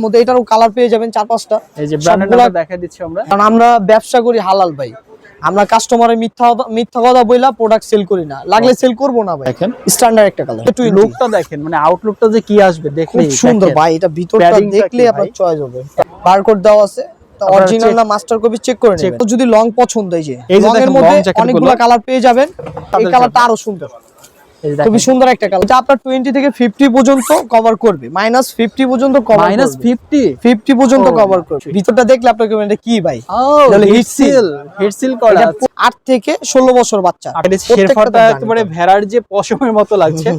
মধ্যে এটারও কালার পেয়ে যাবেন 4-5টা। এই যে ব্র্যান্ডের নামটা দেখাই দিচ্ছি আমরা, কারণ আমরা ব্যবসা করি হালাল ভাই। আমরা কাস্টমারের মিথ্যা কথা বইলা প্রোডাক্ট সেল করি না, লাগলে সেল করব না ভাই। দেখেন স্ট্যান্ডার্ড একটা কালার, একটু লুকটা দেখেন, মানে আউটলুকটা যে কি আসবে দেখলে খুব সুন্দর ভাই। এটা ভিতরটা দেখলে আপনার চয়েস হবে। বারকোড দেওয়া আছে, অরিজিনাল না মাস্টার কপি চেক করে নেবেন। যদি লং পছন্দ হয়, যে লং এর মধ্যে অনেকগুলো কালার পেয়ে যাবেন। এই কালারটা আরো সুন্দর, খুবই সুন্দর একটা কালার। এটা আপনার 20 থেকে 50 পর্যন্ত কভার করবে, -50 পর্যন্ত কভার করবে, -50 পর্যন্ত কভার করবে। ভিতরটা দেখলে আপনাকে এটা কি ভাই, হিটসিল করা। 8 থেকে 16 বছর বাচ্চা। শেরফাটা একেবারে ভেড়ার যে পশমের মতো লাগছে,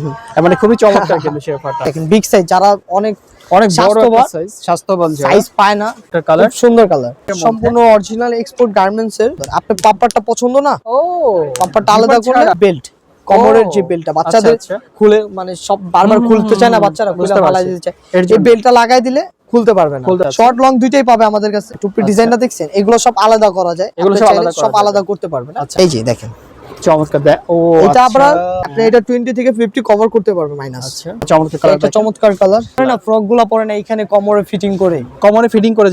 মানে খুবই চমৎকার কিন্তু শেরফাটা। দেখেন বিগ সাইজ, যারা অনেক বড় সাইজ, স্বাস্থ্যবান সাইজ পায় না। এটা কালার সুন্দর কালার, সম্পূর্ণ অরিজিনাল এক্সপোর্ট গার্মেন্টস এর। আপনার পাপ্পারটা পছন্দ না? পাপ্পারটা আলাদা করে বেল্ট, কোমরের যে বেল্টটা বাচ্চাদের খুলে, মানে সব বারবার খুলতে চায় না বাচ্চারা, খুলে ফালাই দিতে চায়, এই বেল্টটা লাগাই দিলে খুলতে পারবে না। শর্ট লং দুইটাই পাবে আমাদের কাছে। টুপি ডিজাইনটা দেখছেন, এগুলো সব আলাদা করা যায়, এগুলো সব আলাদা করতে পারবেন। এই যে দেখেন চমৎকার। এটা আপনি এটা 20 থেকে 50 কভার করতে পারবেন মাইনাস। চমৎকার কালার, এটা চমৎকার কালার না। ফ্রকগুলো পরে না, এখানে কোমরে ফিটিং করে,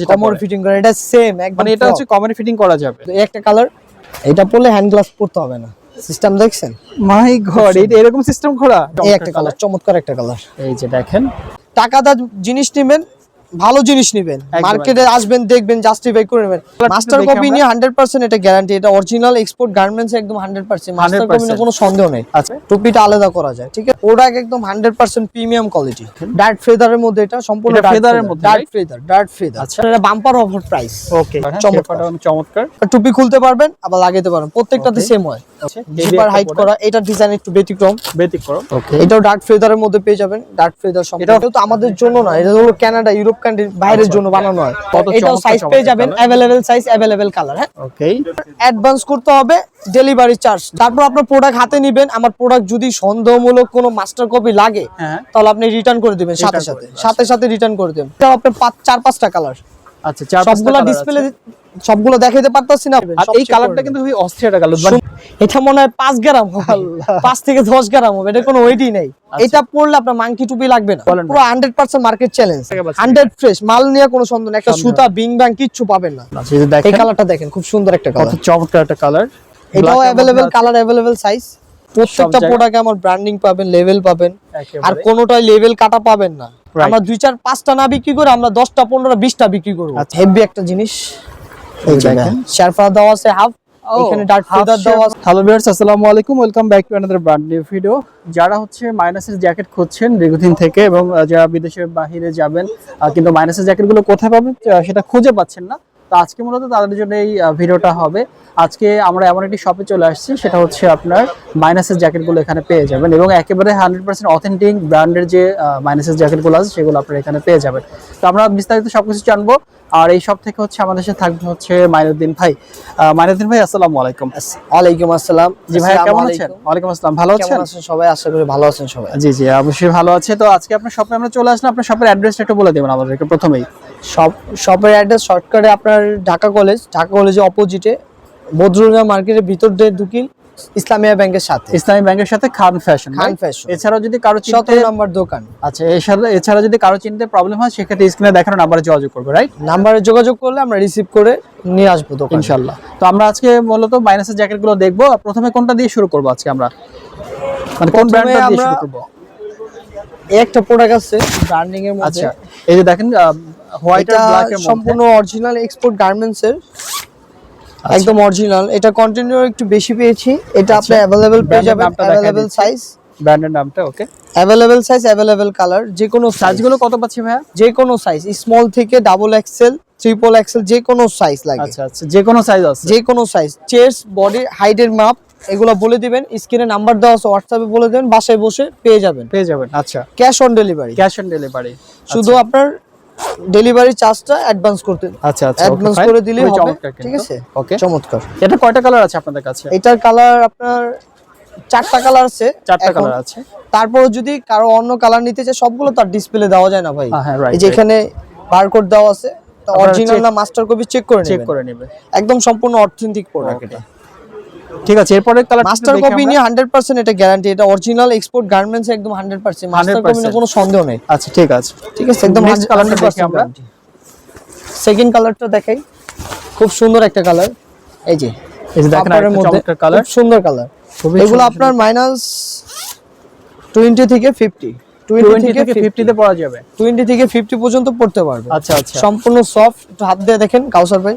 যেটা কোমরে ফিটিং করে, এটা সেম একদম। মানে এটা হচ্ছে কোমরে ফিটিং করা যাবে। একটা কালার, এটা পরলে হ্যান্ড গ্লাভস পরতে হবে না। সিস্টেম দেখছেন? মাই গড, এটা এরকম সিস্টেম করা। এই একটা কালার, চমৎকার একটা কালার। এই যে দেখেন, টাকা দা জিনিস নেবেন, ভালো জিনিস নেবেন, মার্কেটে আসবেন দেখবেন, জাস্টিফাই করে নেবেন। মাস্টার কপি নিয়ে 100% এটা গ্যারান্টি। এটা অরিজিনাল এক্সপোর্ট গার্মেন্টস, একদম 100%। মাস্টার কপি নিয়ে কোনো সন্দেহ নেই। আচ্ছা, টুপিটা আলাদা করা যায়, ঠিক আছে। প্রোডাক্ট একদম 100% প্রিমিয়াম কোয়ালিটি। ডার্ট ফেদারের মধ্যে, এটা সম্পূর্ণ ফেদারের মধ্যে, ডার্ট ফেদার। আচ্ছা, এটা বাম্পার অফার প্রাইস। ওকে, চমৎকার। টুপি খুলতে পারবেন, আবার লাগাইতে পারবেন, প্রত্যেকটাতে সেম হয়। জিপার হাইট করা, এটা ডিজাইন একটু ব্যতিক্রম। ওকে, এটাও ডার্ট ফেদারের মধ্যে পেয়ে যাবেন। ডার্ট ফেদার সম্পূর্ণ, এটা তো আমাদের জন্য না, এটা হলো কানাডা, ইউরোপ কান্ট্রি, বাইরের জন্য বানানো হয়। এটাও সাইজ পেয়ে যাবেন, अवेलेबल সাইজ, अवेलेबल কালার। হ্যাঁ, ওকে। অ্যাডভান্স করতে হবে, ডেলিভারি চার্জ। তারপর আপনার প্রোডাক্ট হাতে নেবেন। আমার প্রোডাক্ট যদি সন্দেহমূলক কোনো মাস্টার কপি লাগে, তাহলে আপনি রিটার্ন করে দিবেন, সাথে সাথে রিটার্ন করে দিবেন। এটা আপনার 4-5টা কালার। আচ্ছা, সবগুলো ডিসপ্লে, সবগুলো দেখাইতে পারতাছি না। এই কালারটা কিন্তু খুবই অস্থির একটা কালার। এটা মনে হয় 5 গ্রাম, 5 থেকে 10 গ্রাম হবে। এটা কোনো ওয়েটই নাই। এটা পরলে আপনার মাংকি টুপি লাগবে না। পুরো 100% মার্কেট চ্যালেঞ্জ, 100 ফ্রেশ মাল নিয়ে কোনো সন্দেহ নেই। একটা সুতা বিং ব্যাং কিচ্ছু পাবেন না। এই কালারটা দেখেন, খুব সুন্দর একটা কালার, কত চমৎকার একটা কালার। এটাও अवेलेबल কালার, अवेलेबल সাইজ। প্রত্যেকটা প্রোডাক্টে আমার ব্র্যান্ডিং পাবেন, লেভেল পাবেন, আর কোনোটাই লেভেল কাটা পাবেন না। আমরা 2-4-5টা না বিক্রি করে, আমরা 10টা 15টা 20টা বিক্রি করব। হেভি একটা জিনিস। এই দেখেন, শেরফা দেওয়া আছে হাফ, এখানে ডার্ট ফেদার দেওয়া আছে। হ্যালো ভিউয়ার্স, আসসালামু আলাইকুম, welcome back to another brand new video. যারা হচ্ছে মাইনাসের জ্যাকেট খুঁজছেন দীর্ঘদিন থেকে, এবং যারা বিদেশের বাইরে যাবেন কিন্তু মাইনাসের জ্যাকেটগুলো কোথায় পাবেন সেটা খুঁজে পাচ্ছেন না, তো আজকে মূলত তাদের জন্য এই ভিডিওটা হবে। আজকে আমরা এমন একটি শপে চলে আসছি, সেটা হচ্ছে আপনার মাইনাসের জ্যাকেটগুলো এখানে পেয়ে যাবেন, এবং একেবারে 100% অথেন্টিক ব্র্যান্ডের যে মাইনাসের জ্যাকেটগুলো আছে সেগুলো আপনারা এখানে পেয়ে যাবেন। তো আমরা বিস্তারিত সবকিছু জানবো। আর এই সব থেকে হচ্ছে আমাদের সাথে থাকবে হচ্ছে মাইনুদ্দিন ভাই। মাইনুদ্দিন ভাই, আসসালামু আলাইকুম। ওয়ালাইকুম আসসালাম। জি ভাই, কেমন আছেন? ওয়ালাইকুম আসসালাম, ভালো আছেন? কেমন আছেন সবাই? আশা করি ভালো আছেন সবাই। জি জি, অবশ্যই ভালো আছে। তো আজকে আপনার শপে আমরা চলে আসলাম, আপনার শপের অ্যাড্রেসটা একটু বলে দেবেন আমাদেরকে প্রথমেই। শপের অ্যাড্রেস শর্টকাটে আপনার ঢাকা কলেজের অপোজিটে, বদরুল্লাহ মার্কেটের ভিতর দিয়ে ঢুকি, ইসলামিয়া ব্যাংকের সাথে খান ফ্যাশন। এছাড়াও যদি কারো 17 নম্বর দোকান। আচ্ছা, এছাড়া যদি কারো চিনতে প্রবলেম হয়, সেক্ষেত্রে স্ক্রিনে দেখানো নাম্বারে যোগাযোগ করবে, রাইট? নাম্বারে যোগাযোগ করলে আমরা রিসিভ করে নিয়ে আসবো দোকানে ইনশাআল্লাহ। তো আমরা আজকে মূলত মাইনাসের জ্যাকেটগুলো দেখবো। প্রথমে কোনটা দিয়ে শুরু করব আজকে আমরা, মানে কোন ব্র্যান্ডটা দিয়ে শুরু করব? একটা প্রোডাক্ট আছে ব্র্যান্ডিং এর মধ্যে। আচ্ছা, এই যে দেখেন, হোয়াইট আর ব্ল্যাক এর মধ্যে, সম্পূর্ণ অরিজিনাল এক্সপোর্ট গার্মেন্টস এর, একদম অরিজিনাল। এটা কন্টিনিউ একটু বেশি পেয়েছি। এটা আপনি अवेलेबल পেয়ে যাবেন, अवेलेबल সাইজ, ব্র্যান্ডের নামটা। ওকে, अवेलेबल সাইজ, अवेलेबल কালার। যে কোনো সাইজগুলো কত পাচ্ছি ভাইয়া? যে কোনো সাইজ, স্মল থেকে ডাবল এক্সেল, ট্রিপল এক্সেল, যে কোনো সাইজ লাগে। আচ্ছা আচ্ছা, যে কোনো সাইজ আছে, যে কোনো সাইজ। চেস্ট, বডি, হাইটের মাপ এগুলো বলে দিবেন, স্ক্রিনে নাম্বার দেওয়া আছে, হোয়াটসঅ্যাপে বলে দিবেন, বাসায় বসে পেয়ে যাবেন। আচ্ছা, ক্যাশ অন ডেলিভারি। শুধু আপনার ডেলিভারি চার্জটা অ্যাডভান্স করতে, আচ্ছা আচ্ছা, অ্যাডভান্স করে দিলে হবে, ঠিক আছে? ওকে, চমৎকার। এটা কয়টা কালার আছে আপনাদের কাছে? এটার কালার আপনার 4টা কালার আছে। 4টা কালার আছে। তারপর যদি কারো অন্য কালার নিতে চায়, সবগুলো তার ডিসপ্লে দেওয়া যায় না ভাই। এই যে এখানে বারকোড দেওয়া আছে, তো অরিজিনাল না মাস্টার কপি চেক করে নেবে, নেবে। একদম সম্পূর্ণ অথেন্টিক প্রোডাক্ট এটা। ঠিক আছে, এরপরে কালার মাস্টার কপি নিয়ে 100% এটা গ্যারান্টি, এটা অরিজিনাল এক্সপোর্ট গার্মেন্টস একদম 100%, মাস্টার কপি নিয়ে কোনো সন্দেহ নেই। আচ্ছা ঠিক আছে, ঠিক আছে, একদম 100% আমরা সেকেন্ড কালারটা দেখাই, খুব সুন্দর একটা কালার, এই যে দেখেন একটা চমৎকার কালার, খুব সুন্দর কালার। এগুলো আপনার -20 থেকে 50, 20 থেকে 50 তে পড়া যাবে, 20 থেকে 50 পর্যন্ত পড়তে পারবে। আচ্ছা আচ্ছা, সম্পূর্ণ সফট, একটু হাত দিয়ে দেখেন কাউসার ভাই,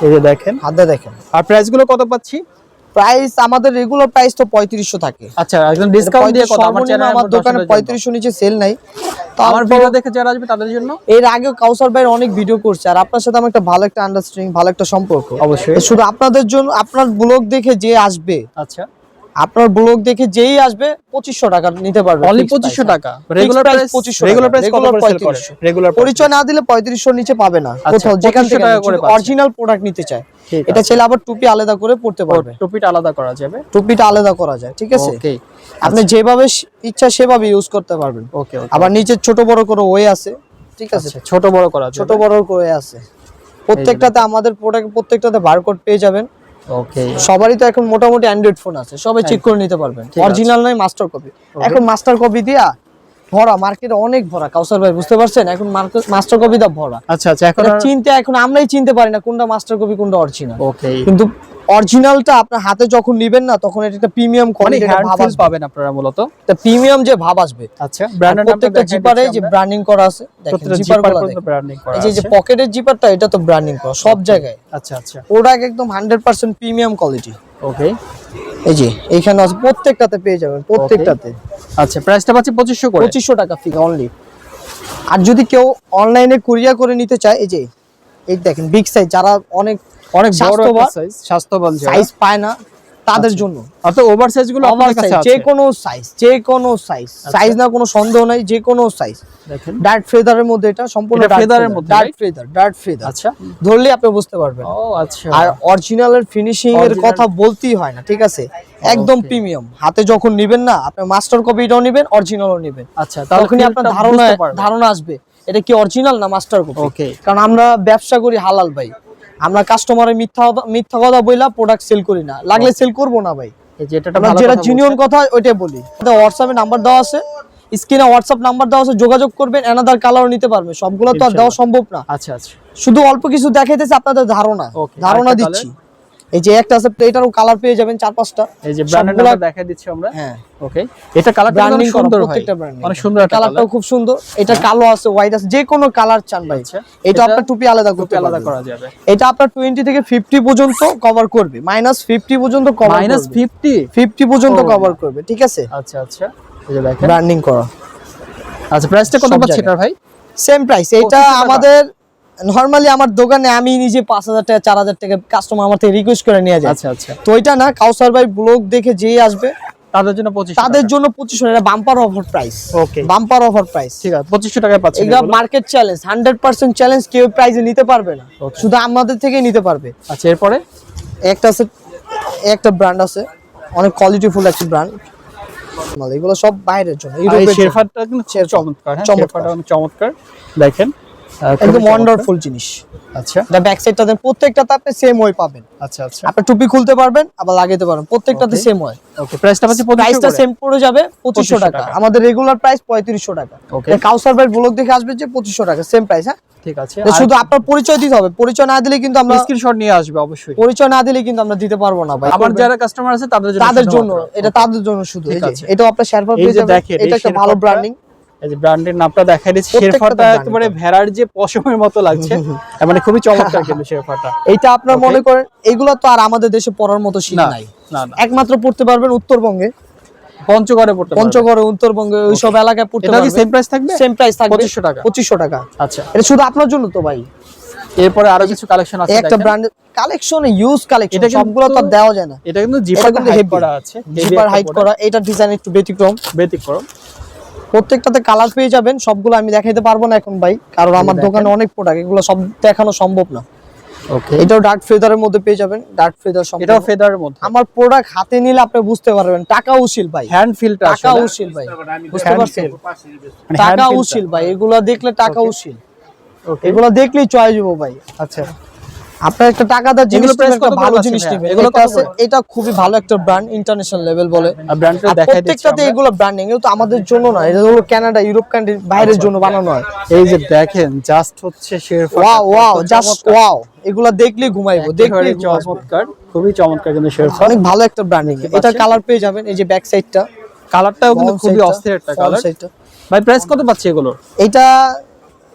এই যে দেখেন হাত দিয়ে দেখেন। আর প্রাইস গুলো কত পাচ্ছি? প্রাইস আমাদের রেগুলার প্রাইস তো 3500 থাকে। আচ্ছা, একদম ডিসকাউন্ট দিয়ে কত? আমার চ্যানেলে আমার দোকানে 3500 নিচে সেল নাই। তো আমার ভিডিও দেখে যারা আসবে তাদের জন্য এর আগে কাউসার ভাই অনেক ভিডিও করছে, আর আপনার সাথে আমার একটা ভালো একটা আন্ডারস্ট্যান্ডিং, ভালো একটা সম্পর্ক। অবশ্যই শুধু আপনাদের জন্য, আপনার ব্লগ দেখে যে আসবে, আচ্ছা আপনার ব্লগ দেখে যেই আসবে 2500 টাকা নিতে পারবে, অনলি 2500 টাকা। রেগুলার প্রাইস 2500, রেগুলার প্রাইস কত করে সেল করে? রেগুলার পরিচয় না দিলে 3500 নিচে পাবে না কোথাও, যেখান থেকে অরিজিনাল প্রোডাক্ট নিতে চায়। এটা চাইলে আবার টুপি আলাদা করে পড়তে পারবে, টুপিটা আলাদা করা যাবে, টুপিটা আলাদা করা যায়। ঠিক আছে, ওকে, আপনি যেভাবে ইচ্ছা সেভাবে ইউজ করতে পারবেন। ওকে, আবার নিচে ছোট বড় করে ওয়ে আছে। ঠিক আছে, ছোট বড় করা যাবে, ছোট বড় করে আছে প্রত্যেকটাতে। আমাদের প্রোডাক্ট প্রত্যেকটাতে বারকোড পেয়ে যাবেন। ওকে, সবারই তো এখন মোটামুটি অ্যান্ড্রয়েড ফোন আছে, সবাই চেক করে নিতে পারবেন। অরিজিনাল নাই, মাস্টার কপি। এখন মাস্টার কপি দিয়া ভরা, মার্কেটে অনেক ভরা কাউসার ভাই, বুঝতে পারছেন? এখন মাস্টার কপি দা ভরা। আচ্ছা আচ্ছা, এখন আমরাই চিনতে পারি না কোনটা মাস্টার কপি কোনটা অরিজিনাল। ওকে, কিন্তু অরিজিনালটা আপনার হাতে যখন নেবেন না, তখন এটা একটা প্রিমিয়াম কোয়ালিটির ভাব আসবে, পাবেন আপনারা মূলত এটা প্রিমিয়াম যে ভাব আসবে। আচ্ছা, ব্র্যান্ডের নামটা প্রত্যেকটা জিপারে যে ব্র্যান্ডিং করা আছে, দেখেন জিপারগুলো দেখেন, ব্র্যান্ডিং করা এই যে পকেটের জিপারটা, এটা তো ব্র্যান্ডিং করা সব জায়গায়। আচ্ছা আচ্ছা, প্রোডাক্ট একদম 100% প্রিমিয়াম কোয়ালিটি। ওকে, এই যে এইখানে আছে, প্রত্যেকটাতে পেয়ে যাবেন, প্রত্যেকটাতে। আচ্ছা, প্রাইসটা পাচ্ছি 2500 করে, 2500 টাকা ফি অনলি। আর যদি কেউ অনলাইনে কুরিয়ার করে নিতে চায়, এই যে এই দেখেন বিগ সাইজ, যারা অনেক অনেক বড় স্বাস্থ্যবান, সাইজ, স্বাস্থ্যবান সাইজ পায় না তাদের জন্য, অর্থাৎ ওভার সাইজ গুলো আপনাদের কাছে আছে, যে কোনো সাইজ, যে কোনো সাইজ, সাইজ না কোনো সন্দেহ নাই, যে কোনো সাইজ। দেখেন ডার্ট ফেদারের মধ্যে, এটা সম্পূর্ণ ফেদারের মধ্যে, ডার্ট ফেদার। আচ্ছা, ধরলে আপনি বুঝতে পারবেন। ও আচ্ছা, আর অরিজিনালের ফিনিশিং এর কথা বলতেই হয় না। ঠিক আছে, একদম প্রিমিয়াম। হাতে যখন নেবেন না, আপনি মাস্টার কপিটাও নেবেন, অরিজিনালও নেবেন। আচ্ছা, তখনই আপনার ধারণা আসবে এটা কি অরিজিনাল না মাস্টার কপি। ওকে, কারণ আমরা ব্যবসা করি হালাল ভাই, আমরা কাস্টমারের মিথ্যা কথা বইলা প্রোডাক্ট সেল করি না, লাগলে সেল করব না ভাই। যেটা জিনিয়ন কথা ওইটাই বলি। হোয়াটসঅ্যাপে নাম্বার দেওয়া আছে, স্ক্রিনে হোয়াটসঅ্যাপ নাম্বার দেওয়া আছে, যোগাযোগ করবেন, এনাদার কালারও নিতে পারবেন। সবগুলো তো আর দেওয়া সম্ভব না। আচ্ছা আচ্ছা, শুধু অল্প কিছু দেখাইতেছে আপনাদের ধারণা দিচ্ছি। এই যে একটা আছে, এটারও কালার পেয়ে যাবেন 4-5টা। এই যে ব্র্যান্ডের নামটা দেখাই দিচ্ছি আমরা। হ্যাঁ, ওকে, এটা কালারটা অনেক সুন্দর ভাই, অনেক সুন্দর কালারটাও খুব সুন্দর। এটা কালো আছে, হোয়াইট আছে, যে কোনো কালার চান ভাই। এটা আপনার টুপি আলাদা করা যাবে। এটা আপনার 20 থেকে 50 পর্যন্ত কভার করবে, -50 পর্যন্ত কভার করবে, -50 পর্যন্ত কভার করবে। ঠিক আছে, আচ্ছা আচ্ছা, এই যে দেখেন ব্র্যান্ডিং করা। আচ্ছা, প্রাইসটা কত পাচ্ছেন এটা ভাই? Same price. এটা আমাদের নরমালি আমার দোকানে আমি নিজে 5000 টাকা 4000 টাকা কাস্টমার আমার থেকে রিকোয়েস্ট করে নিয়ে যায়। আচ্ছা আচ্ছা, তো এটা না, কাউসার ভাই ব্লগ দেখে যেই আসবে তাদের জন্য 2500, তাদের জন্য 2500 টাকা বাম্পার অফার প্রাইস। ওকে, বাম্পার অফার প্রাইস। ঠিক আছে, 2500 টাকায় পাচ্ছেন। এটা মার্কেট চ্যালেঞ্জ, 100% চ্যালেঞ্জ, কেউ প্রাইসে নিতে পারবে না, শুধু আমাদের থেকেই নিতে পারবে। আচ্ছা, এরপরে একটা আছে, একটা ব্র্যান্ড আছে, অনেক কোয়ালিটিফুল একটা ব্র্যান্ড। এগুলো সব বাইরের জন্য, ইউরোপের। শেরফাটা কিন্তু চমৎকার, হ্যাঁ, শেরফাটা অনেক চমৎকার, দেখেন একদম ওয়ান্ডারফুল জিনিস। আচ্ছা, দা ব্যাক সাইডটা দেন, প্রত্যেকটাতে আপনি সেম ওয়ে পাবেন। আচ্ছা আচ্ছা, আপনি টুপি খুলতে পারবেন, আবার লাগাইতে পারবেন, প্রত্যেকটাতে সেম ওয়ে। ওকে, প্রাইসটা পাচ্ছি 2500, প্রাইসটা সেম পড়ে যাবে 2500 টাকা। আমাদের রেগুলার প্রাইস 3500 টাকা। ওকে, কাউসার ভাই ব্লগ দেখে আসবে যে 2500 টাকা, সেম প্রাইস। হ্যাঁ, ঠিক আছে, শুধু আপনার পরিচয় দিতে হবে, পরিচয় না দিলে কিন্তু আমরা স্ক্রিনশট নিয়ে আসবে অবশ্যই, পরিচয় না দিলে কিন্তু আমরা দিতে পারবো না ভাই। আমার যারা কাস্টমার আছে তাদের জন্য এটা তাদের জন্য শুধু। এটা আপনার শেরফা পেয়ে যাবেন, এটা একটা ভালো ব্র্যান্ডিং। এই যে ব্র্যান্ডের নামটা দেখাই দিচ্ছি, শেরফাটা একেবারে ভেড়ার যে পশমের মতো লাগছে, মানে খুবই চমৎকার কিন্তু শেরফাটা। এইটা আপনার মনে করেন এগুলো তো আর আমাদের দেশে পরার মতো শীত নাই, একমাত্র পড়তে পারবেন উত্তরবঙ্গে, পঞ্চগড়ে উত্তরবঙ্গে ওই সব এলাকায় পড়তে পারবেন। সেম প্রাইস থাকবে, সেম প্রাইস থাকবে 2500 টাকা। 2500 টাকা। আচ্ছা, এটা শুধু আপনার জন্য তো ভাই। এরপরে আরো কিছু কালেকশন আছে, একটা ব্র্যান্ডের কালেকশন, ইউজ কালেকশন, সবগুলো তো দেওয়া যায় না। এটা কিন্তু জিপার হাইট করা আছে, জিপার হাইট করা, এটা ডিজাইন একটু ব্যতিক্রম। প্রত্যেকটাতে কালার পেয়ে যাবেন, সবগুলো আমি দেখাইতে পারবো না এখন ভাই, কারণ আমার দোকানে অনেক প্রোডাক্ট, এগুলো সব দেখানো সম্ভব না। ওকে, এটাও ডার্ক ফেদারের মধ্যে পেয়ে যাবেন, ডার্ক ফেদার সম্পূর্ণ, এটাও ফেদারের মধ্যে। আমার প্রোডাক্ট হাতে নিলে আপনি বুঝতে পারবেন টাকা উশিল ভাই, হ্যান্ড ফিলটা টাকা উশিল ভাই, বুঝতে পারছেন? টাকা উশিল ভাই, এগুলো দেখলে টাকা উশিল, এগুলো দেখলেই চয়েস হবো ভাই। আচ্ছা, আপনার একটা টাকাদার জিনিস এগুলো price একটা কত ভালো করে জিনিস আছে নেবেন। ভাইয়া? এগুলো এটা কত আছে, করে? এটা খুবই ভালো একটা ব্র্যান্ড, ইন্টারন্যাশনাল লেভেল বলে। ব্র্যান্ডটা আর দেখাই দিচ্ছি প্রত্যেকটাতে আমরা। এগুলো ব্র্যান্ডিং, এগুলো তো আমাদের জন্য না, এটা হলো কানাডা, ইউরোপ কান্ট্রি বাইরের জন্য বানানো হয়। এই যে দেখেন জাস্ট হচ্ছে শেরফা, ওয়াও ওয়াও, জাস্ট ওয়াও, এগুলা দেখলেই ঘুমাইবো, দেখলেই ঘুমাইবো। চমৎকার, খুবই চমৎকার কিন্তু শেরফা। অনেক ভালো একটা ব্র্যান্ডিং। এটা কালার পেয়ে যাবেন, এই যে ব্যাক সাইডটা, কালারটাও কিন্তু front খুবই side টা, অস্থির একটা front কালার। side টা। ভাই প্রাইস কত পাচ্ছি এগুলো? এটা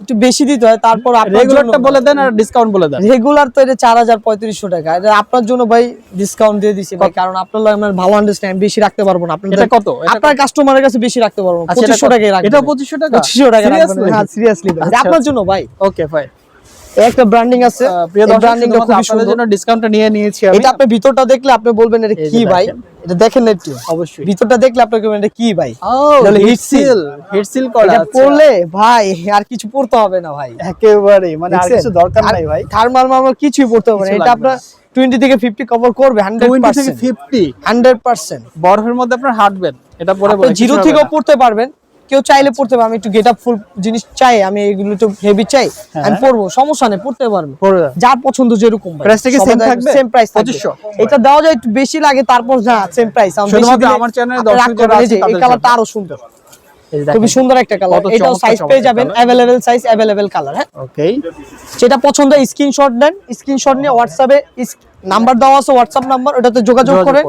একটু বেশি দিতে হয়, তারপর আপনার জন্য রেগুলারটা বলে দেন আর ডিসকাউন্ট বলে দেন। রেগুলার তো এটা 4300 টাকা, এটা আপনার জন্য ভাই ডিসকাউন্ট দিয়ে দিছি ভাই, কারণ আপনার লাগে আমার ভালো আন্ডারস্ট্যান্ড, বেশি রাখতে পারবো না আপনাদের। এটা কত? আপনার কাস্টমারের কাছে বেশি রাখতে পারবো না, 2500 টাকায় রাখবেন। এটা 2500 টাকা? 2500 টাকা রাখবেন। Seriously? হ্যাঁ সিরিয়াসলি ভাই, আচ্ছা, আপনার জন্য ভাই। ওকে ভাই। এই একটা ব্র্যান্ডিং আছে, প্রিয় এই দর্শক, ব্র্যান্ডিংটা শুধুমাত্র খুবই আপনাদের সুন্দর। জন্য ডিসকাউন্টটা নিয়ে নিয়েছি আমি। এটা আপনি ভিতরটা দেখলে আপনি বলবেন এটা এই যে কি ভাই, দেখেন। এটা দেখেন না একটু, অবশ্যই। ভিতরটা দেখলে আপনি বলবেন এটা কি ভাই। ও এটা হলো heat heat seal। Seal, heat seal করা এটা আছে। পরলে ভাই আর কিছু পড়তে হবে না ভাই, একেবারে মানে আর কিছু দরকার নাই ভাই। থার্মাল মার্মাল কিছুই পড়তে হবে না, কিছু এটা লাগবে আপনার না। 20 থেকে 50 কভার করবে 20 থেকে 100%। 50 100%। বরফের মধ্যে আপনার হাঁটবেন, এটা পরে আপনি বলে জিরো থেকেও পড়তে পারবেন, কেউ চাইলে পড়তে পারবে। আমি একটু গেট আপ ফুল জিনিস চাই, আমি এগুলো একটু হেভি চাই, আমি পরবো, সমস্যা নেই, পড়তে পারবে, যার পছন্দ যেরকম। প্রাইস থেকে সেম থাকবে, সেম প্রাইস 2500। এটা দেওয়া যায় একটু বেশি লাগে, তারপর না সেম প্রাইস। শুধুমাত্র আমার চ্যানেলে দর্শক যারা আছে এই তাদের কালারটা আরো সুন্দর, খুবই সুন্দর একটা কালার। কত এটাও চমৎকার সাইজ পেয়ে যাবেন, চমৎকার अवेलेबल সাইজ, अवेलेबल কালার। হ্যাঁ ওকে, যেটা পছন্দ হয় স্ক্রিনশট দেন, স্ক্রিনশট নিয়ে হোয়াটসঅ্যাপে নাম্বার দেওয়া আছে, হোয়াটসঅ্যাপ নাম্বার, ওটাতে যোগাযোগ করে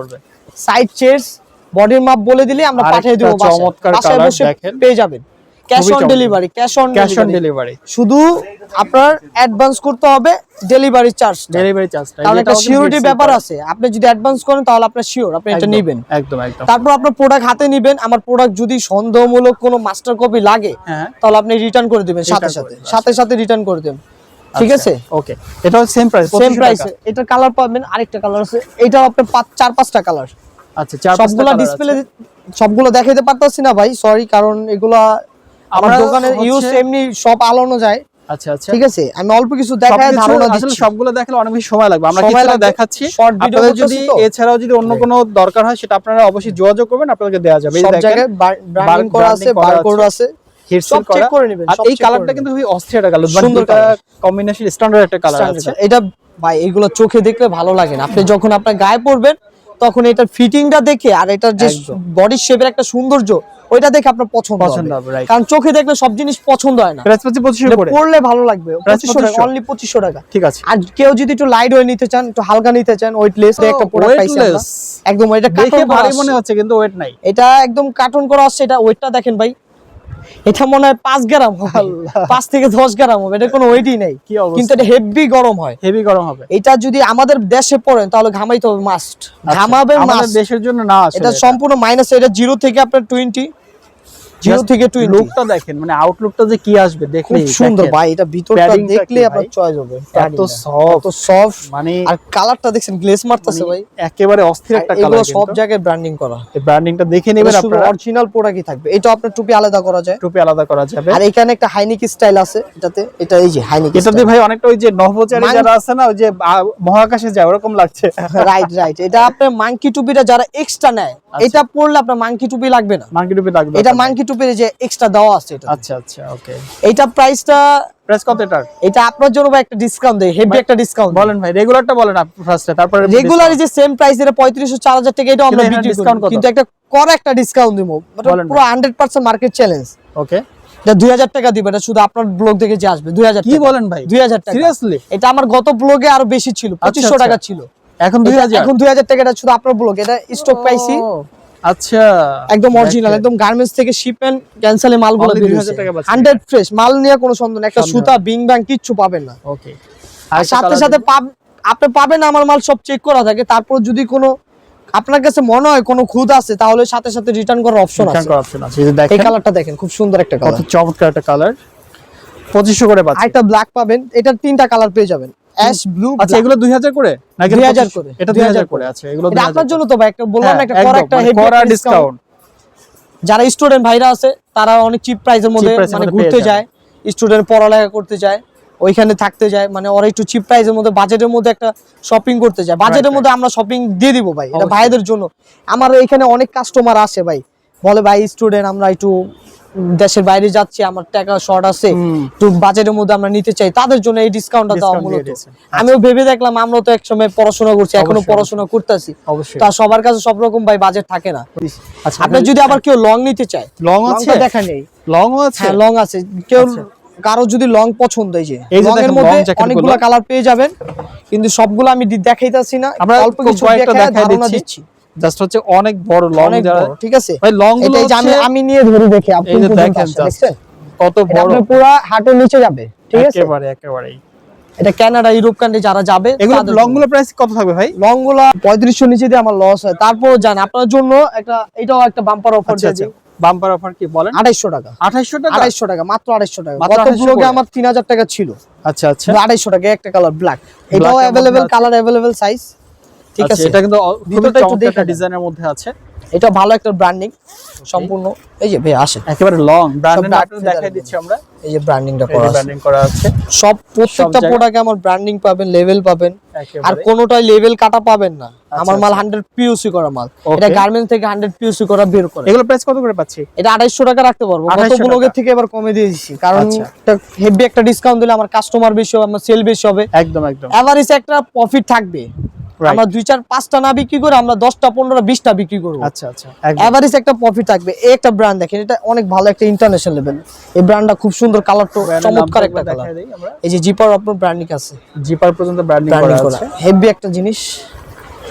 সাইড চেয়ারস বডির মাপ বলে দিলে আমরা পাঠিয়ে দেব বাসায়। চমৎকার বাসায় কালার বসে দেখেন, পেয়ে যাবেন, cash on delivery, cash on delivery. শুধু আপনার অ্যাডভান্স করতে হবে, ডেলিভারি চার্জ, ডেলিভারি চার্জটা, কারণ একটা সিওরিটি ব্যাপার আছে, আপনি যদি অ্যাডভান্স করেন তাহলে আপনার শিওর আপনি এটা নেবেন। একদম একদম। তারপর আপনার প্রোডাক্ট হাতে নেবেন, আমার প্রোডাক্ট যদি সন্দেহমূলক কোনো মাস্টার কপি লাগে তাহলে আপনি রিটার্ন করে দিবেন, সাথে সাথে রিটার্ন করে দেবেন, ঠিক আছে? ওকে, এটাও সেম প্রাইস, সেম প্রাইস। এটা কালার পাবেন, আরেকটা কালার আছে, এটাও আপনার 4-5টা কালার। আচ্ছা, 4-5টা সবগুলা ডিসপ্লে সবগুলো দেখাইতে পারতাছি না ভাই, সরি, কারণ এগুলা আমার দোকানের ইউজ এমনি সব আলানো যায়। আচ্ছা আচ্ছা, ঠিক আছে, আমি অল্প কিছু দেখাই ধারণা দিচ্ছি। আসলে সবগুলো দেখালে অনেক বেশি সময় লাগবে, আমরা সময় কিছুটা লাগবে, দেখাচ্ছি। শর্ট ভিডিও আপনাদের যদি করতেছি তো। এছাড়াও যদি অন্য কোনো দরকার হয় সেটা আপনারা অবশ্যই যোগাযোগ করবেন, আপনাদেরকে দেওয়া যাবে। এই সব দেখেন জায়গায় ব্র্যান্ডিং করা আছে, বারকোড আছে, হিট সব সিল করা। চেক করে নেবেন। আর এই কালারটা কিন্তু খুবই অস্থির একটা কালার, সুন্দর দুটো কম্বিনেশন স্ট্যান্ডার্ড একটা কালার আছে। এটা ভাই এগুলো চোখে দেখলে ভালো লাগে না, আপনি যখন আপনার গায়ে পরবেন তখন এটার ফিটিংটা দেখে আর এটার যে বডি শেপের একটা সৌন্দর্য, ওইটা দেখে আপনার পছন্দ হবে, কারণ চোখে দেখলে সব জিনিস পছন্দ হয় না। প্রাইস 2500 করে পরলে ভালো লাগবে, 2500 টাকা, অনলি 2500 টাকা। ঠিক আছে। আর কেউ যদি একটু লাইট ওয়েট নিতে চান, একটু হালকা নিতে চান, ওয়েটলেস একটা প্রোডাক্ট পাইছি আমরা একদম। এটা দেখে কার্টন ভারী মনে হচ্ছে কিন্তু ওয়েট নাই, এটা একদম কার্টন করা আছে। এটা ওয়েটটা দেখেন ভাই, এটা মনে হয় 5 গ্রাম হবে, 5 থেকে 10 গ্রাম হবে, এটা কোনো ওয়েটই নাই, কিন্তু এটা হেভি গরম হয়, হেভি গরম হবে। এটা যদি আমাদের দেশে পড়েন তাহলে ঘামাইতে হবে, মাস্ট ঘামাবে, আমাদের দেশের জন্য না আসলে এটা সম্পূর্ণ মাইনাস। এটা 0 থেকে আপনার 20, 0 থেকে 20। লুকটা দেখেন, মানে আউটলুকটা যে কি আসবে দেখলেই সুন্দর ভাই, এটা ভিতরটা দেখলে আপনার চয়েস হবে, এত সফট, মানে আর কালারটা দেখছেন গ্লেজ মারতেছে ভাই, একেবারে অস্থির একটা কালার। এগুলো সব জায়গায় ব্র্যান্ডিং করা, এই ব্র্যান্ডিংটা দেখে নেবেন আপনারা, অরিজিনাল প্রোডাক্টই থাকবে। এটা আপনার টুপি আলাদা করা যায়, টুপি আলাদা করা যাবে। আর এখানে একটা হাইনিক স্টাইল আছে এটাতে, এটা এই যে হাইনিক, এটাতে ভাই অনেকটা ওই যে নভোচারী যারা আছে না, ওই যে মহাকাশে যায় ওরকম লাগছে। রাইট। এটা আপনার মাঙ্কি টুপিটা যারা এক্সট্রা নেয়, এটা পরলে আপনার মাঙ্কি টুপি লাগবে না, মাঙ্কি টুপি লাগবে, এটা মাঙ্কি টুপির যে এক্সট্রা দেওয়া আছে এটা। আচ্ছা আচ্ছা, ওকে। এইটা প্রাইস কত এটার? এটা আপনার জন্য ভাই একটা ডিসকাউন্ট দেই, হেভি একটা ডিসকাউন্ট বলেন ভাই, রেগুলারটা বলেন আপনি ফার্স্টে, তারপরে রেগুলার যে সেম প্রাইস এর 3500-4000 টাকা, এটা আমরা বিক্রি করি, কিন্তু একটা একটা ডিসকাউন্ট দিব, পুরো 100% মার্কেট চ্যালেঞ্জ। ওকে, এটা 2000 টাকা দিবেন, এটা শুধু আপনার ব্লগ থেকে যে আসবে 2000 টাকা। কি বলেন ভাই, 2000 টাকা সিরিয়াসলি? এটা আমার গত ব্লগে আরো বেশি ছিল, 2500 টাকা ছিল, এখন 2000। এখন 2000 টাকা, এটা শুধু আপনার ব্লগ, এটা স্টক পাইছি। আচ্ছা, একদম অরিজিনাল, একদম গার্মেন্টস থেকে শিপ এন্ড ক্যান্সেলে মালগুলো বের হইছে, 100 ফ্রেশ মাল নিয়ে কোনো সন্দেহ, একটা সুতা বিং ব্যাং কিচ্ছু পাবেন না। ওকে, আর সাথে সাথে আপনি পাবেন, আমার মাল সব চেক করা থাকে, তারপর যদি কোনো আপনার কাছে মনে হয় কোনো খুঁত আছে তাহলে সাথে সাথে রিটার্ন করার অপশন আছে। এই কালারটা দেখেন, খুব সুন্দর একটা কালার, কত চমৎকার একটা কালার, 2500 করে পাচ্ছেন। একটা ব্ল্যাক পাবেন, এটা 3টা কালার পেয়ে যাবেন, অ্যাশ ব্লু। আচ্ছা, এগুলো 2000 করে নাকি 2000 করে? এটা 2000 করে আছে, এগুলো এটা আপনার জন্য তো ভাই, একটা বললাম না, একটা একটা হেভি ডিসকাউন্ট। যারা স্টুডেন্ট ভাইরা আছে তারা অনেক চিপ প্রাইসের মধ্যে মানে ঘুরতে যায়, স্টুডেন্ট পড়ালেখা করতে যায়, ওইখানে থাকতে যায়, মানে ওরা একটু চিপ প্রাইসের মধ্যে, বাজেটের মধ্যে একটা শপিং করতে যায়, বাজেটের মধ্যে আমরা শপিং দিয়ে দিব ভাই, এটা ভাইদের জন্য। আমার এখানে অনেক কাস্টমার আসে ভাই, বলে ভাই স্টুডেন্ট আমরা একটু দেশের বাইরে যাচ্ছি, আমার টাকা শর্ট আছে, একটু বাজেটের মধ্যে আমরা নিতে চাই, তাদের জন্য এই ডিসকাউন্টটা দেওয়া মূলত। আমিও ভেবে দেখলাম, আমরা তো একসময় পড়াশোনা করছি, এখনো পড়াশোনা করতেছি, তা সবার কাছে সব রকম ভাই বাজেট থাকে না। আচ্ছা, আপনি যদি আবার কেউ লং নিতে চায়, লং আছে দেখা নেই, লং আছে, হ্যাঁ লং আছে। কেউ কারো যদি লং পছন্দ, এই যে লং এর মধ্যে অনেকগুলো কালার পেয়ে যাবেন, কিন্তু সবগুলো আমি দেখাইতাছি না, আমরা অল্প কিছু দেখাই দিচ্ছি। জাস্ট হচ্ছে অনেক বড় লং যারা, ঠিক আছে ভাই লং গুলো আমি নিয়ে ধরে দেখি, আপনি এই যে দেখেন কত বড়, আপনি পুরো হাঁটুর নিচে যাবে, ঠিক আছে একেবারেই। এটা কানাডা, ইউরোপ কান্ট্রি যারা যাবে, এগুলো লং গুলো প্রাইস কত থাকবে ভাই? লং গুলো 3500 নিচে দিয়ে আমার লস হয়, তারপর জান আপনার জন্য একটা, এটাও একটা বাম্পার অফার দিয়ে দিই। বাম্পার অফার কি বলেন? 2800 টাকা, 2800 টাকা, মাত্র 2800 টাকা। গত ব্লগে আমার 3000 টাকা ছিল। আচ্ছা, 2800 টাকা একটা কালার ব্ল্যাক, এটাও अवेलेबल কালার, अवेलेबल সাইজ, ঠিক আছে। এটা কিন্তু ভিতরটা একটু দেখে ডিজাইনের মধ্যে আছে, এটা ভালো একটা ব্র্যান্ডিং সম্পূর্ণ। এই যে ভাই আসে একেবারে লং ব্র্যান্ডিং আপনাদের দেখাই দিচ্ছি আমরা, এই যে ব্র্যান্ডিংটা করা আছে, ব্র্যান্ডিং করা আছে সব প্রত্যেকটা প্রোডাক্টে আমার ব্র্যান্ডিং পাবেন, লেভেল পাবেন, আর কোনোটাই লেভেল কাটা পাবেন না। আমার মাল 100 পিওসি করা মাল, এটা গার্মেন্টস থেকে 100 পিওসি করা বের করে। এগুলো প্রাইস কত করে পাচ্ছি? এটা 2800 টাকা রাখতে পারবো, গত ব্লগের থেকে এবার কমে দিয়ে দিয়েছি, কারণ এটা হেভি একটা ডিসকাউন্ট দিলে আমার কাস্টমার বেশি হবে, আমার সেল বেশি হবে, একদম এভারেজ একটা প্রফিট থাকবে। আমরা 2 4 5টা না বিক্রি করে আমরা 10টা 15টা 20টা বিক্রি করব। আচ্ছা, এভারেজ একটা প্রফিট থাকবে। এই একটা ব্র্যান্ড দেখেন, এটা অনেক ভালো একটা ইন্টারন্যাশনাল লেভেল। এই ব্র্যান্ডটা খুব সুন্দর, কালারটা চমৎকার একটা কালার। এই যে জিপার আপনার ব্র্যান্ডিং আছে, জিপার পর্যন্ত ব্র্যান্ডিং করা আছে, হেভি একটা জিনিস।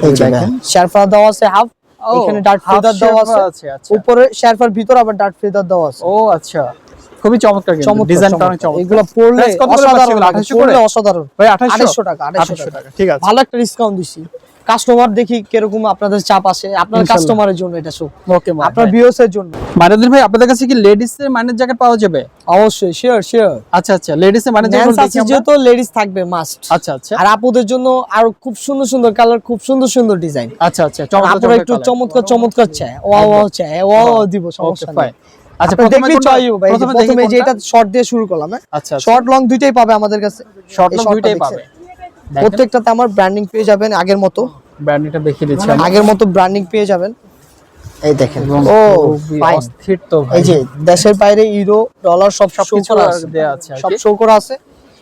এই যে দেখেন শেরফা দেওয়া আছে হাফ, এখানে ডার্ট ফেদার দেওয়া আছে, উপরে শেরফার ভিতর আবার ডার্ট ফেদার দেওয়া আছে। ও আচ্ছা, খুবই চমৎকার, কিন্তু ডিজাইনটা অনেক চমৎকার। এগুলো পরলে অসাধারণ, 2800 ভাই 2800 টাকা, 2800 টাকা, ঠিক আছে। ভালো একটা ডিসকাউন্ট দিছি। কাস্টমার দেখি কিরকম আপনাদের চাপ আসে, আপনার কাস্টমারের জন্য এটা সব, ওকে আপনার ভিউয়ার্সের জন্য। মাইনুদ্দিন ভাই, আপনাদের কাছে কি লেডিস এর মাইনের জ্যাকেট পাওয়া যাবে? অবশ্যই, শিওর। আচ্ছা, লেডিস এর মাইনের জ্যাকেট দেখি আমরা, যেহেতু লেডিস থাকবে মাস্ট। আচ্ছা, আর আপুদের জন্য আরো খুব সুন্দর কালার, খুব সুন্দর ডিজাইন। আচ্ছা, আপনারা একটু চমৎকার চাই, ওয়াও চাই, ওয়াও দিব, সমস্যা নেই। আচ্ছা, প্রথমে যে এটা শর্ট দিয়ে শুরু করলাম, আচ্ছা, শর্ট লং দুইটাই পাবে আমাদের কাছে, শর্ট লং দুইটাই পাবে। প্রত্যেকটাতে আমার ব্র্যান্ডিং পেয়ে যাবেন, আগের মতো ব্র্যান্ডিংটা দেখিয়ে দিচ্ছি, আগের মতো ব্র্যান্ডিং পেয়ে যাবেন। এই দেখেন, ও অস্থির তো ভাই, এই যে দেশের বাইরে ইউরো ডলার সব শো করা আছে, সব শো করা আছে।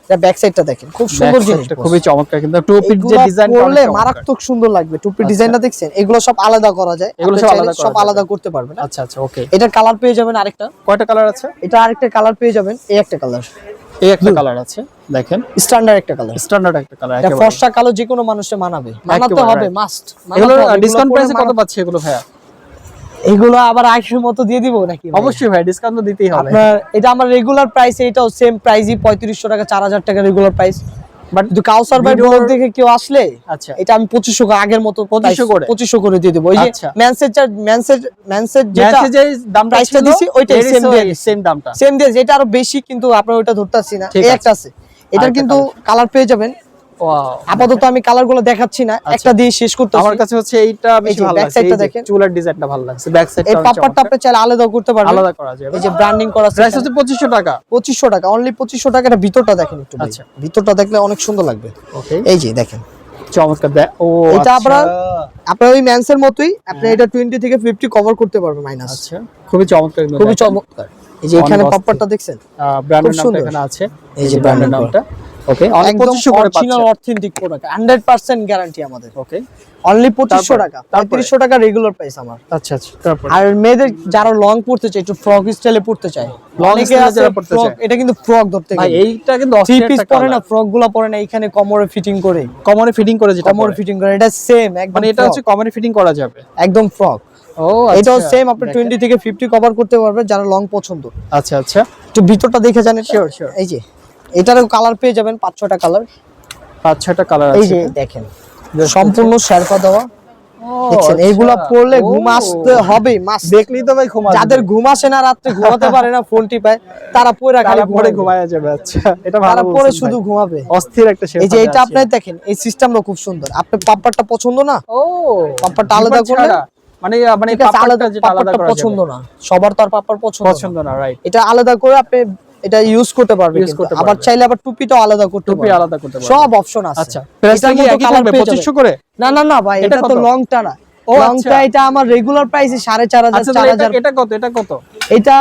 এটা ব্যাক সাইডটা দেখেন, খুব সুন্দর জিনিস, খুবই চমৎকার, কিন্তু টুপির যে ডিজাইনটা করলে মারাত্মক সুন্দর লাগবে। টুপির ডিজাইনটা দেখছেন, এগুলো সব আলাদা করা যায়, এগুলো সব আলাদা করতে পারবেন। আচ্ছা, ওকে। এটার কালার পেয়ে যাবেন আরেকটা। কয়টা কালার আছে? এটা আরেকটা কালার পেয়ে যাবেন, এই একটা কালার, এই একটা কালার আছে, দেখেন স্ট্যান্ডার্ড একটা কালার, একটা কালার, এটা ফর্সা কালো, যে কোনো মানুষে মানাবে, মানাতে হবে, মাস্ট। এগুলো ডিসকাউন্ট প্রাইসে কত পাচ্ছি এগুলো ভাইয়া? এগুলো আবার আগের মতো দিয়ে দিব নাকি? অবশ্যই ভাই, ডিসকাউন্ট তো দিতেই হবে। আপনার এটা আমার রেগুলার প্রাইস, এটাও সেম প্রাইসই 3500 টাকা, 4000 টাকা রেগুলার প্রাইস। বাট যদি কাউসার ভাই ব্লগ দেখে কেউ আসলে, আচ্ছা, এটা আমি 2500 আগের মতো 2500 করে দিয়ে দেব। ওই যে ম্যানসেজ যেটা দাম প্রাইসটা দিছি ওইটাই সেম দামটা, সেম দিয়ে, যেটা আরো বেশি, কিন্তু আপনারা ওইটা ধরতাছি না। এই একটা আছে, এটার কিন্তু কালার পেয়ে যাবেন। ওয়াও, আপাতত আমি কালারগুলো দেখাচ্ছি না, একটা দিয়ে শেষ করতেছি। আমার কাছে হচ্ছে এইটা বেশি ভালো লাগছে, এই যে চুলার ডিজাইনটা ভালো লাগছে, ব্যাক সাইডটা এই পাপড়টা আপনি চাইলে আলাদা করতে পারবেন, আলাদা করা যাবে। এই যে ব্র্যান্ডিং করা আছে, প্রাইস হচ্ছে 2500 টাকা, 2500 টাকা, অনলি 2500 টাকা। এটা ভিতরটা দেখেন একটু, আচ্ছা ভিতরটা দেখলে অনেক সুন্দর লাগবে। ওকে, এই যে দেখেন চমৎকার। ও এটা আপনার ওই ম্যানসের মতোই, আপনি এটা 20 থেকে 50 কভার করতে পারবেন মাইনাস। আচ্ছা, খুবই চমৎকার, খুবই চমৎকার। এই যে এখানে পাপড়টা দেখছেন, ব্র্যান্ডের নামটা এখানে আছে, এই যে ব্র্যান্ডের নামটা। ওকে, অনেক 2500 করে পাচ্ছেন, অরিজিনাল অথেন্টিক প্রোডাক্ট, 100% গ্যারান্টি আমাদের। ওকে, অনলি 2500 টাকা, 3500 টাকা রেগুলার প্রাইস আমার। আচ্ছা, তারপর আর মেয়েদের যারা লং পড়তে চায়, একটু ফ্রক স্টাইলে পড়তে চায়, অনেকে আছে ফ্রক, এটা কিন্তু ফ্রক ধরতে গেলে ভাই এইটা কিন্তু থ্রি পিস পরে না, ফ্রক গুলো পরে না, এখানে কোমরে ফিটিং করে, যেটা কোমরে ফিটিং করে, এটা সেম একদম, মানে এটা হচ্ছে কোমরে ফিটিং করা যাবে, একদম ফ্রক। ও এটাও সেম, আপনি 20 থেকে 50 কভার করতে পারবেন যারা লং পছন্দ। আচ্ছা, একটু ভিতরটা দেখে জানেন। শিওর। এই যে এটারও কালার পেয়ে যাবেন 5-6টা কালার, 5-6টা কালার আছে। এই যে দেখেন সম্পূর্ণ শেরপা দেওয়া, দেখছেন এইগুলা পরলে ঘুম আসতে হবে, মাস দেখলেই তো ভাই ঘুম আসবে। যাদের ঘুম আসে না, রাতে ঘুমাতে পারে না, ফোন টিপায়, তারা পরে খালি পরে ঘুমায়া যাবে। আচ্ছা, এটা ভালো, তারা পরে শুধু ঘুমাবে, অস্থির একটা শেরপা। এই যে এটা আপনি দেখেন, এই সিস্টেমটা খুব সুন্দর। আপনার পাপড়টা পছন্দ না? ও, পাপড়টা আলাদা করে, মানে পাপড়টা যেটা আলাদা করা পছন্দ না, সবার তো আর পাপড় পছন্দ না, রাইট? এটা আলাদা করে আপনি এটা ইউজ করতে পারবেন, আবার চাইলে আবার টুপিটাও আলাদা করতে পারবেন, সব অপশন আছে। আচ্ছা, প্রাইসটা কি একই থাকবে 2500 করে? না ভাই, এটা তো লংটা না, লংটা এটা আমার রেগুলার প্রাইসে 4500 4000। এটা কত? এটা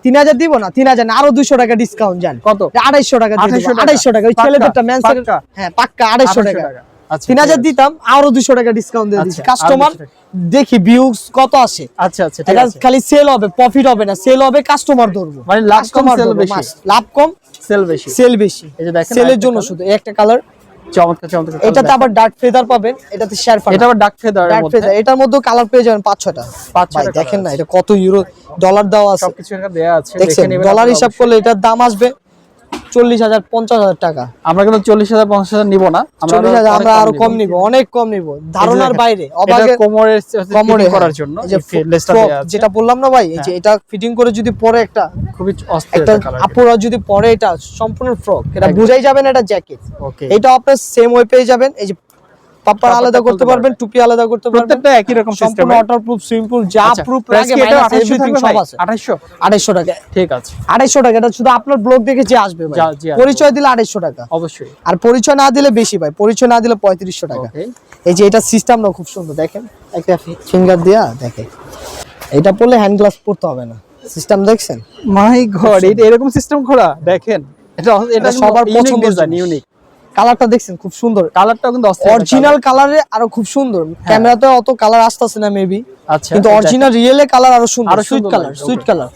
3000 দিব না, 3000 না, আরো 200 টাকা ডিসকাউন্ট জান। কত? 250 টাকা দিয়ে দেব। 250 টাকা ওই ছেলেদেরটা মেন্সের, হ্যাঁ পাক্কা 250 টাকা। আচ্ছা 3000 দিতাম, আরো 200 টাকা ডিসকাউন্ট দিয়ে দিচ্ছি। কাস্টমার দেখি ভিউজ কত আসে। আচ্ছা আচ্ছা ঠিক এটা আছে। খালি সেল হবে, প্রফিট হবে না, সেল হবে, কাস্টমার ধরবো। মানে লাভ কম সেল বেশি, লাভ কম সেল বেশি, সেল বেশি। এই যে দেখেন সেলের জন্য শুধু এই একটা কালার, চমৎকার চমৎকার। এটাতে আবার ডার্ক ফেদার পাবেন, এটাতে শেয়ার পাবেন। এটা আবার ডার্ক ফেদার এর মধ্যে, এটার মধ্যে কালার পেয়ে যাবেন 5-6টা। 5-6টা দেখেন না এটা কত ইউরো ডলার দেওয়া আছে, সবকিছু এখানে দেয়া আছে। দেখেন ডলার হিসাব করলে এটার দাম আসবে 40,000-50,000 টাকা। আমরা কিন্তু 40,000-50,000 নিব না, 40,000 আমরা আরো কম নিব, অনেক কম নিব, ধারণার বাইরে। অবাগে কোমরের ফিটিং করার জন্য এই যে লেসটা দেয়া আছে, যেটা বললাম না ভাই, এই যে এটা ফিটিং করে যদি পরে একটা খুবই অস্থির একটা কালার। আপুরা যদি পরে এটা সম্পূর্ণ ফ্রক, এটা বুঝাই যাবে না এটা জ্যাকেট। ওকে, এটা আপনার সেম ওয়ে পেয়ে যাবেন। এই যে পাপ্পার আলাদা করতে পারবেন, টুপি আলাদা করতে পারবেন, প্রত্যেকটা একই রকম সিস্টেম, সম্পূর্ণ ওয়াটারপ্রুফ, সুইমিং যা প্রুফ লাগে এটা মাইনাস এভরিথিং সব আছে। 2800 টাকা। ঠিক আছে 250 টাকা। এটা শুধু আপনার ব্লগ দেখে যে আসবে ভাই, পরিচয় দিলে 250 টাকা অবশ্যই, আর পরিচয় না দিলে বেশি ভাই, পরিচয় না দিলে 3500 টাকা। এই যে এটা সিস্টেমটা খুব সুন্দর, দেখেন একটা ফিঙ্গার দিয়া দেখেন, এটা পরলে হ্যান্ড গ্লাভস পরতে হবে না, সিস্টেম দেখছেন? মাই গড, এটা এরকম সিস্টেম করা দেখেন, এটা সবার পছন্দের পছন্দের ইউনিক। কালারটা দেখছেন খুব সুন্দর, কালারটাও কিন্তু অরিজিনাল কালারে আরো খুব সুন্দর। ক্যামেরাতে অত কালার আসতেছে না মেবি, আচ্ছা, কিন্তু অরিজিনাল রিয়েলে কালার আরো সুন্দর, আরো সুইট সুন্দর কালার, লাগে। সুইট কালার,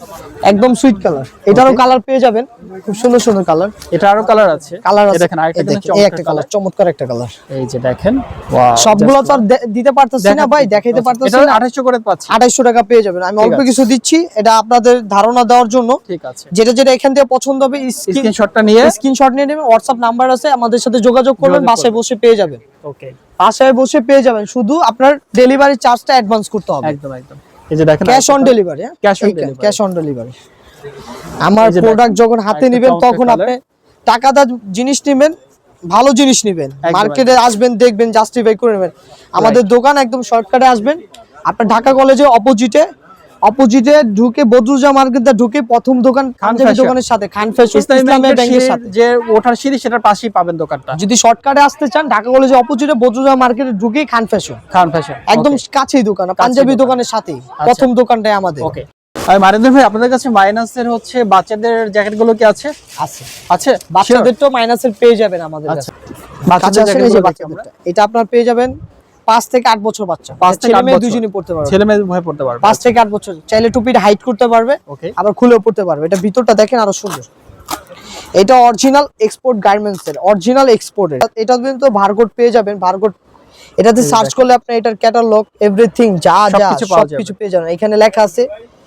একদম সুইট কালার। এটারও কালার পেয়ে যাবেন, খুব সুন্দর সুন্দর কালার। এটা আরো কালার আছে, কালার আছে, দেখেন আরেকটা কিন্তু এই একটা কালার, চমৎকার একটা কালার। এই যে দেখেন, ওয়াও, সবগুলো তো আর দিতে পারতেছি না ভাই, দেখাইতে পারতেছি এটা না। 2800 করে পাচ্ছি, 2800 টাকা পেয়ে যাবেন। আমি অল্প কিছু দিচ্ছি, এটা আপনাদের ধারণা দেওয়ার জন্য। ঠিক আছে, যেটা যেটা এখান থেকে পছন্দ হবে স্ক্রিনশটটা নিয়ে নেবেন, হোয়াটসঅ্যাপ নাম্বার আছে, আমাদের সাথে যোগাযোগ করবেন, বাসায় বসে পেয়ে যাবেন। ওকে, বাসায় বসে পেয়ে যাবেন, শুধু আপনার ডেলিভারি চার্জটা অ্যাডভান্স করতে হবে। একদম একদম। এই যে দেখেন cash on delivery, cash on delivery. আমার এই যে প্রোডাক্ট যখন হাতে একটা নেবেন চমৎকার তখন colour। আপনি টাকাদার জিনিস নেবেন, ভালো জিনিস নেবেন, মার্কেটে আসবেন, দেখবেন, জাস্টিফাই করে নেবেন। আমাদের দোকান একদম শর্টকাটে আসবেন, আপনার ঢাকা কলেজে অপোজিটে ঢুকে বদরুজা মার্কেটে ঢুকে প্রথম দোকান পাঞ্জাবি দোকানের সাথে খান ফ্যাশন ইসলামিক ব্যাংকের সাথে, যে ওঠার সিঁড়ি সেটার পাশেই পাবেন দোকানটা। যদি শর্টকাটে আসতে চান ঢাকা কলেজে অপোজিটে বদরুজা মার্কেটে ঢুকেই খান ফ্যাশন একদম কাছেই দোকান, পাঞ্জাবি দোকানের সাথেই প্রথম দোকানটাই আমাদের। ওকে, আমি মারিন্দর ভাই, আপনাদের কাছে মাইনাসের হচ্ছে বাচ্চাদের জ্যাকেট গুলো কি আছে? আছে আছে, বাচ্চাদের তো মাইনাসের পেয়ে যাবেন আমাদের কাছে। বাচ্চাদের জ্যাকেট গুলো এটা আপনার পেয়ে যাবেন 5 থেকে 8 বছর বাচ্চা, 5 থেকে 8 বছর দুজনই পড়তে পারবে, ছেলে মেয়ে উভয় পড়তে পারবে। 5 থেকে 8 বছর চাইলে টুপিটা হাইট করতে পারবে, ওকে, আবার খুলেও পড়তে পারবে। এটা ভিতরটা দেখেন আরো সুন্দর, এটা অরিজিনাল এক্সপোর্ট গার্মেন্টস এর, অরিজিনাল এক্সপোর্টের। এটা কিন্তু বারকোড পেয়ে যাবেন, বারকোড এটাতে সার্চ করলে আপনি এটার ক্যাটালগ এভরিথিং যা সবকিছু পেয়ে যাবেন। এখানে লেখা আছে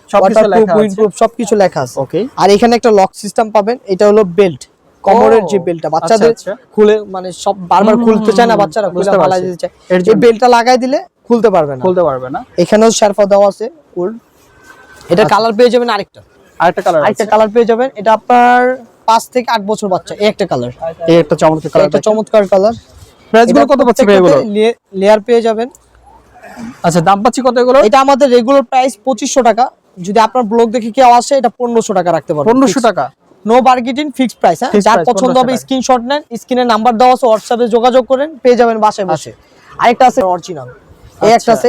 ওয়াটারপ্রুফ, উইন্ডপ্রুফ সবকিছু লেখা আছে। ওকে, আর এখানে একটা লক সিস্টেম পাবেন, এটা হলো বেল্ট, কমরের যে বেল্টটা বাচ্চাদের খুলে, মানে সব বারবার খুলতে চায় না বাচ্চারা, খুলে ফালাই দিতে চায়, এই বেল্টটা লাগাই দিলে খুলতে পারবে না। এখানেও শেরফা দেওয়া আছে উল। এটা কালার পেয়ে যাবেন আরেকটা কালার পেয়ে যাবেন। এটা আপনার 5 থেকে 8 বছর বাচ্চা, এই একটা কালার, এই একটা চমৎকার কালার। প্রাইস গুলো কত পাচ্ছি ভাই এগুলো? লেয়ার পেয়ে যাবেন। আচ্ছা, দাম পাচ্ছি কত এগুলো? এটা আমাদের রেগুলার প্রাইস 2500 টাকা। যদি আপনার ব্লগ দেখে কেউ আসে, এটা 1500 টাকা রাখতে পারবেন। 1500 টাকা, নো বার্গেটিং, ফিক্সড প্রাইস। হ্যাঁ, যার পছন্দ হবে স্ক্রিনশট নেন, স্ক্রিনে নাম্বার দেওয়া আছে, হোয়াটসঅ্যাপে যোগাযোগ করেন, পেয়ে যাবেন বাসায় বসে। আরেকটা আছে অরিজিনাল, এই একটা আছে,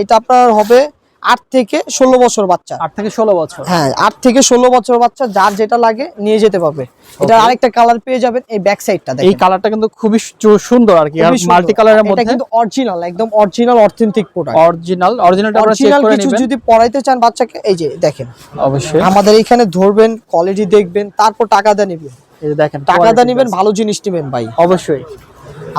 এটা আপনার হবে 8 থেকে 16 বছর বাচ্চা। 8 থেকে 16 বছর, হ্যাঁ 8 থেকে 16 বছর বাচ্চা, যার যেটা লাগে নিয়ে যেতে পারবে। এটা আরেকটা কালার পেয়ে যাবেন, এই ব্যাক সাইডটা দেখেন, এই কালারটা কিন্তু খুবই সুন্দর আর কি, আর মাল্টি কালারের মধ্যে। এটা কিন্তু অরিজিনাল, একদম অরিজিনাল অথেন্টিক প্রোডাক্ট। অরিজিনালটা আমরা চেক করে কিছু নেবেন যদি পরাইতে চান বাচ্চাকে, এই যে দেখেন, অবশ্যই আমাদের এখানে ধরবেন, কোয়ালিটি দেখবেন, তারপর টাকা দিয়ে নেবেন। এই যে দেখেন, টাকা দিয়ে নেবেন, ভালো জিনিস নেবেন ভাই। অবশ্যই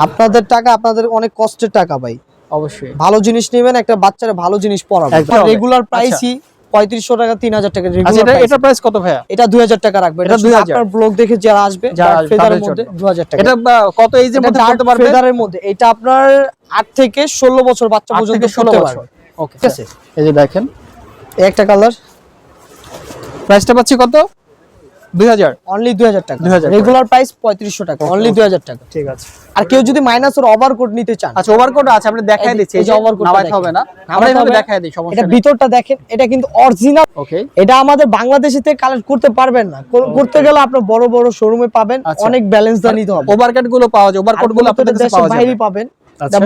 আপনাদের টাকা, আপনাদের অনেক কষ্টের টাকা ভাই, অবশ্যই ভালো জিনিস নেবেন, একটা বাচ্চারা ভালো জিনিস পড়াবেন। রেগুলার প্রাইসই 3500 টাকা, 3000 টাকা রেগুলার। এটা প্রাইস কত ভাইয়া? এটা 2000 টাকা রাখবে। এটা 2000 আপনার ব্লগ দেখে যারা আসবে, ফেদারের মধ্যে 2000 টাকা। এটা কত এজের মধ্যে পড়তে পারবে? ফেদারের মধ্যে এটা আপনার 8 থেকে 16 বছর বাচ্চা পর্যন্ত পড়তে পারবে। ওকে, ঠিক আছে। এই যে দেখেন, এই একটা কালার, প্রাইসটা পাচ্ছি কত? 2000, অনলি 2000 টাকা। রেগুলার প্রাইস 3500 টাকা, অনলি 2000 টাকা। ঠিক আছে। আর কেউ যদি মাইনাসের ওভারকোট নিতে চান, আচ্ছা, ওভারকোট আছে, আমরা দেখাই দিচ্ছি, এই যে ওভারকোট নামাইতে হবে না, আমরা এইভাবে দেখাই দিই, সমস্যা নেই। এটা ভিতরটা দেখেন, এটা কিন্তু অরিজিনাল। ওকে, এটা আমাদের বাংলাদেশে থেকে কালেক্ট করতে পারবেন না, করতে গেলে আপনার বড় বড় শোরুমে পাবেন, অনেক ব্যালেন্স দা নিতে হবে। ওভারকোট গুলো পাওয়া যায়, ওভারকোট গুলো আপনাদের কাছে পাওয়া যায়, বাইরে পাবেন।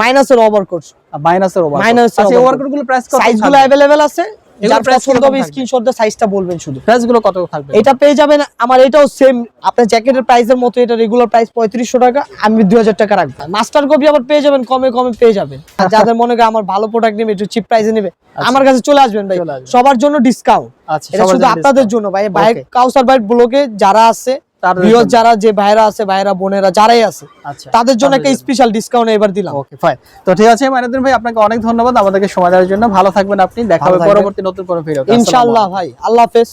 মাইনাসের ওভারকোট, মাইনাসের ওভারকোট। আচ্ছা, ওভারকোট গুলো প্রাইস কত? সাইজগুলো अवेलेबल আছে, যার পছন্দ হবে স্ক্রিনশট দিয়ে সাইজটা বলবেন শুধু। প্রাইস গুলো কত থাকবে? এটা পেয়ে যাবেন আমার এটাও সেম আপনার জ্যাকেটের প্রাইসের মতো, এটা রেগুলার প্রাইস 3500 টাকা, আমি 2000 টাকা রাখবো। মাস্টার কপি আবার পেয়ে যাবেন কমে পেয়ে যাবেন। আর যাদের মনে করে আমার ভালো প্রোডাক্ট নেবে, একটু চিপ প্রাইসে নেবে, আমার কাছে চলে আসবেন ভাই, সবার জন্য ডিসকাউন্ট। আচ্ছা, এটা শুধু আপনাদের জন্য ভাই। ভাই কাউসার ভাই ব্লগে যারা আছে, ভিউয়ার যারা, যে ভাইরা আছে, ভাইরা বোনেরা যারাই আছে, তাদের জন্য একটা স্পেশাল ডিসকাউন্ট এবার দিলাম। Okay fine. তো ঠিক আছে মাইনুদ্দিন ভাই, আপনাকে অনেক ধন্যবাদ আমাদেরকে সময় দেওয়ার জন্য। ভালো থাকবেন আপনি, দেখা হবে পরবর্তী নতুন কোনো ভিডিওতে। ইনশাআল্লাহ ভাই, আল্লাহ হাফেজ।